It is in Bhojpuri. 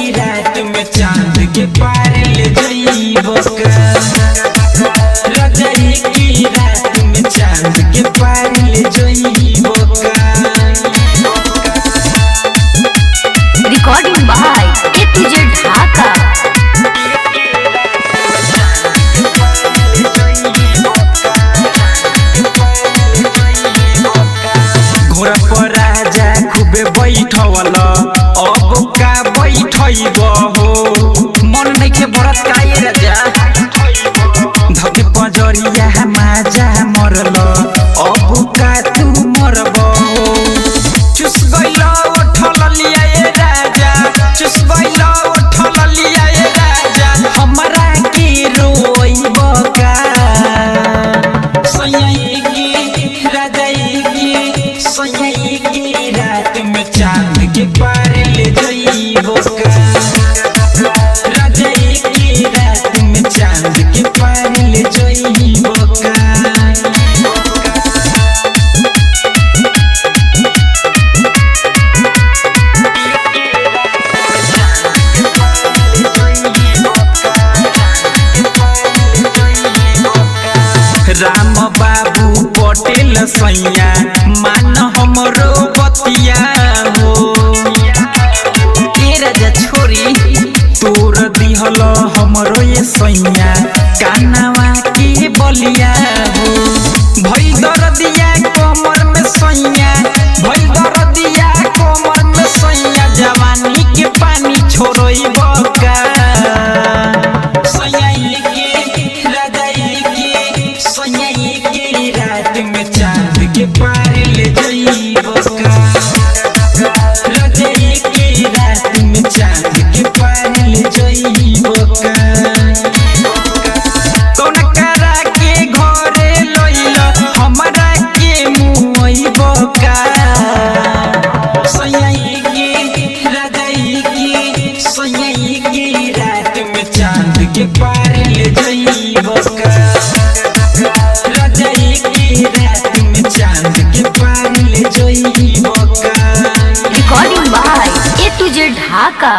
चांद के पार ले जाइबो रजाई की रात में चांद के पार ले जाइबो recording by A to Z Dhaka. घोड़ा पर राजा खूबे बैठवल अब का बैठइबो मन नइखे भरत काये राजा धके पजरिया माजा मरल अब का तू मरबो चुस गइल उठल लिया ए राजा चुस गइल उठल लिया ए राजा हमरा के रोइबो का सैया की राजा की सैया की रात में चांद के पार ले जाइबो चांद के पार ले जाइबो राम बाबू पटेल सैया मान हमरो बतिया हो ए राजा छोरी तोर दिहल हमरो ये सैया कानावा के बलिया हो भई दर्दिया कमर में सैया भई दर्दिया कमर में सैया जवानी के पानी छोड़इबो का सैया के राजा के सैया के रात में चांद के पार ले जाइबो राजा के रात में चांद के पार ले जाइबो कौन करा के घरे लइल हमरा के मुइबो का सैया के राजा के सैया के रात में चांद के पार ले जाइबो राजा के रात में चांद के पार ले जाइबो recording by A to Z Dhaka.